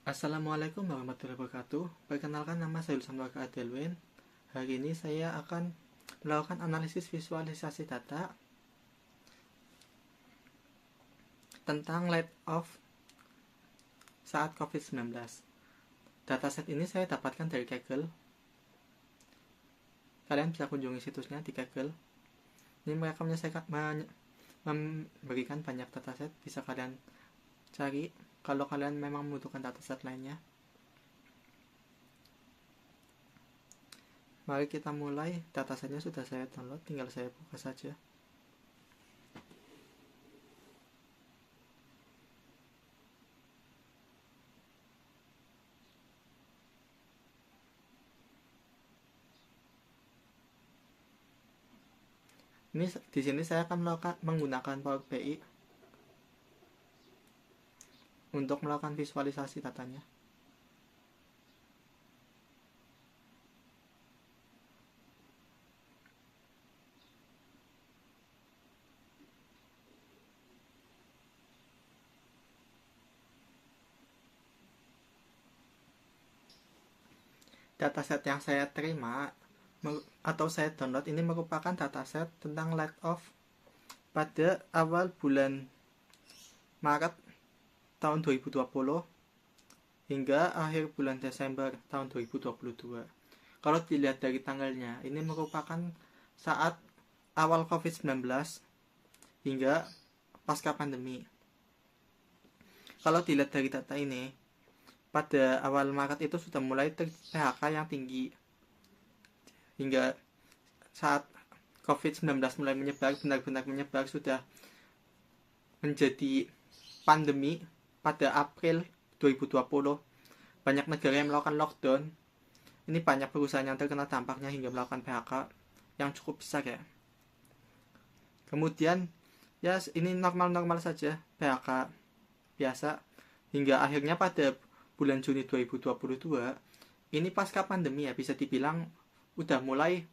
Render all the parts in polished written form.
Assalamualaikum warahmatullahi wabarakatuh. Perkenalkan, nama saya Ulsan Warga Adelwin. Hari ini saya akan melakukan analisis visualisasi data tentang layoff saat COVID-19. Dataset ini saya dapatkan dari Kaggle. Kalian bisa kunjungi situsnya di Kaggle. Ini mereka memberikan banyak dataset, bisa kalian cari kalau kalian memang membutuhkan dataset lainnya. Mari kita mulai. Datasetnya sudah saya download, tinggal saya buka saja. Ini di sini saya akan menggunakan Power BI untuk melakukan visualisasi datanya. Dataset yang saya terima atau saya download ini merupakan dataset tentang layoff pada awal bulan Maret tahun 2020 hingga akhir bulan Desember tahun 2022. Kalau dilihat dari tanggalnya, ini merupakan saat awal COVID-19 hingga pasca pandemi. Kalau dilihat dari data ini, pada awal Maret itu sudah mulai PHK yang tinggi. Hingga saat COVID-19 mulai menyebar, benar-benar menyebar, sudah menjadi pandemi pada April 2020. Banyak negara yang melakukan lockdown. Ini banyak perusahaan yang terkena dampaknya hingga melakukan PHK yang cukup besar ya. Kemudian ya ini normal-normal saja, PHK biasa, hingga akhirnya pada bulan Juni 2022 ini pasca pandemi ya, bisa dibilang udah mulai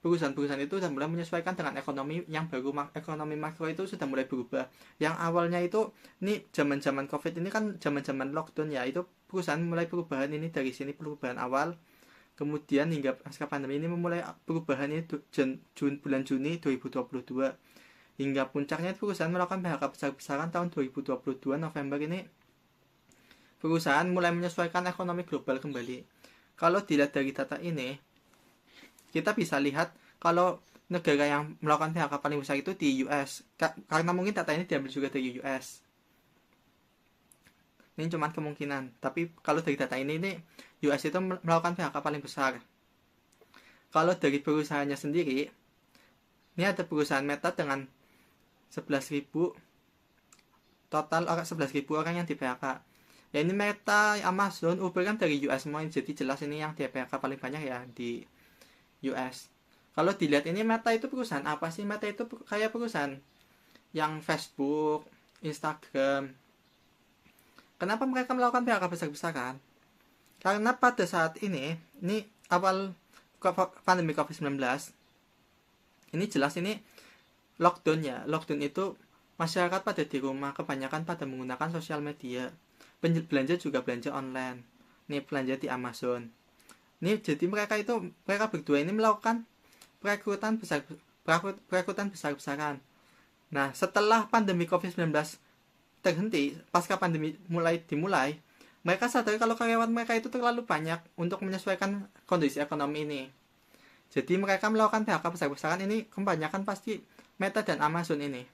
perusahaan-perusahaan itu sudah mulai menyesuaikan dengan ekonomi yang baru. Ekonomi makro itu sudah mulai berubah. Yang awalnya itu ini zaman-zaman COVID ini kan zaman-zaman lockdown ya, itu perusahaan mulai perubahan ini dari sini, perubahan awal. Kemudian hingga pasca pandemi ini memulai perubahan ini bulan Juni 2022. Hingga puncaknya perusahaan melakukan PHK besar-besaran tahun 2022 November ini. Perusahaan mulai menyesuaikan ekonomi global kembali. Kalau dilihat dari data ini, kita bisa lihat kalau negara yang melakukan PHK paling besar itu di US. Karena mungkin data ini diambil juga dari US. Ini cuma kemungkinan. Tapi kalau dari data ini US itu melakukan PHK paling besar. Kalau dari perusahaannya sendiri, ini ada perusahaan Meta dengan 11.000 total 11.000 orang yang di PHK. Ya ini Meta, Amazon, Uber kan dari US semua, jadi jelas ini yang di PHK paling banyak ya di US. Kalau dilihat ini Meta itu perusahaan apa sih? Meta itu kayak perusahaan yang Facebook, Instagram. Kenapa mereka melakukan PHK besar-besaran? Karena pada saat ini awal pandemi COVID-19, ini jelas ini lockdown ya. Lockdown itu masyarakat pada di rumah, kebanyakan pada menggunakan sosial media. Belanja juga belanja online. Ini belanja di Amazon. Ini jadi mereka berdua ini melakukan perekrutan besar-besaran. Nah, setelah pandemi COVID-19 terhenti, pasca pandemi dimulai, mereka sadar kalau karyawan mereka itu terlalu banyak untuk menyesuaikan kondisi ekonomi ini. Jadi mereka melakukan PHK besar-besaran ini kebanyakan pasti Meta dan Amazon ini.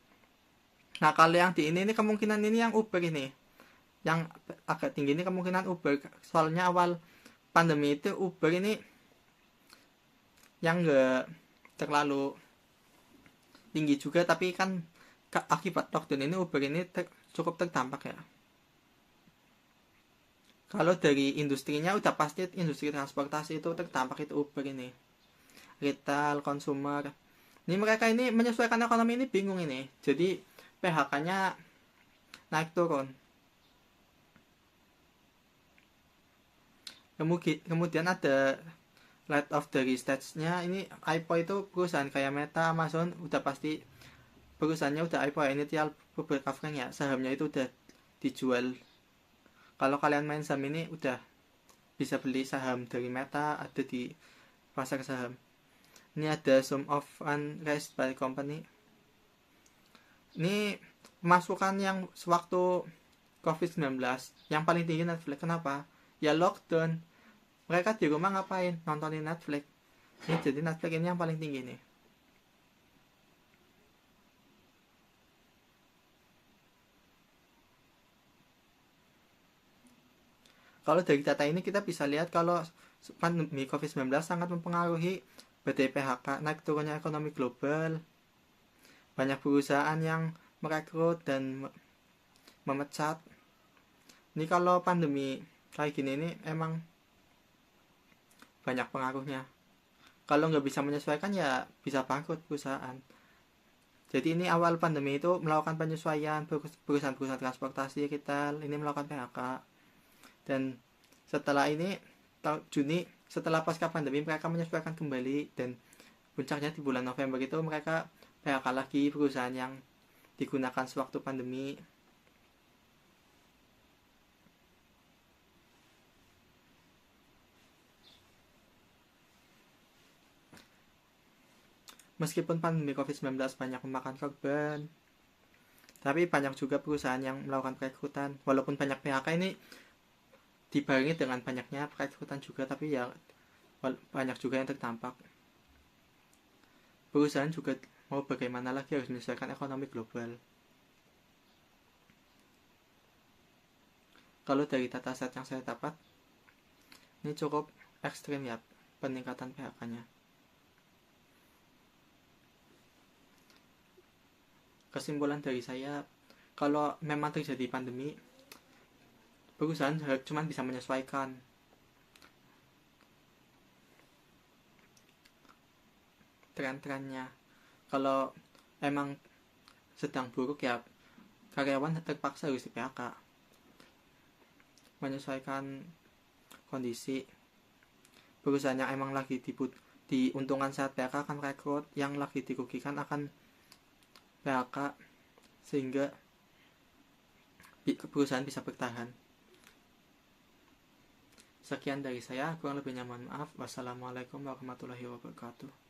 Nah, kalau yang di ini kemungkinan ini yang Uber ini. Yang agak tinggi ini kemungkinan Uber. Soalnya awal pandemi itu Uber ini yang enggak terlalu tinggi juga, tapi kan akibat lockdown ini Uber ini cukup terdampak ya. Kalau dari industrinya udah pasti industri transportasi itu terdampak, itu Uber ini. Retail, consumer. Ini mereka ini menyesuaikan ekonomi ini bingung ini. Jadi PHK-nya naik turun. Kemudian ada layoff dari stage-nya. Ini IPO itu perusahaan kayak Meta, Amazon udah pasti perusahaannya udah IPO ya. Ini tiap beberapa frank ya, sahamnya itu udah dijual Kalau kalian main saham ini udah bisa beli saham dari Meta, ada di pasar saham. Ini ada sum of unraised by company. Ini pemasukan yang sewaktu COVID-19 yang paling tinggi Netflix. Kenapa? Ya lockdown. Mereka di rumah ngapain? Nontonin Netflix. Ini jadi Netflix ini yang paling tinggi nih. Kalau dari data ini kita bisa lihat kalau pandemi COVID-19 sangat mempengaruhi badai PHK, naik turunnya ekonomi global, banyak perusahaan yang merekrut dan memecat. Ini kalau pandemi kayak gini ini emang banyak pengaruhnya. Kalau nggak bisa menyesuaikan ya bisa bangkrut perusahaan. Jadi ini awal pandemi itu melakukan penyesuaian, perusahaan-perusahaan transportasi retail ini melakukan PHK. Dan setelah ini Juni, setelah pasca pandemi mereka menyesuaikan kembali, dan puncaknya di bulan November itu mereka PHK lagi perusahaan yang digunakan sewaktu pandemi. Meskipun pandemi COVID-19 banyak memakan korban, tapi banyak juga perusahaan yang melakukan perekrutan. Walaupun banyak PHK ini dibarengi dengan banyaknya perekrutan juga, tapi ya banyak juga yang terdampak. Perusahaan juga mau bagaimana lagi harus menyesuaikan ekonomi global. Kalau dari dataset yang saya dapat, ini cukup ekstrim ya peningkatan PHK-nya. Kesimpulan dari saya, kalau memang terjadi pandemi, perusahaan cuma bisa menyesuaikan. Tren-trennya. Kalau emang sedang buruk ya karyawan terpaksa harus di PHK. Menyesuaikan kondisi. Perusahaan yang emang lagi diuntungkan saat PHK akan rekrut, yang lagi dirugikan akan PHK, sehingga perusahaan bisa bertahan. Sekian dari saya, kurang lebihnya mohon maaf. Wassalamualaikum warahmatullahi wabarakatuh.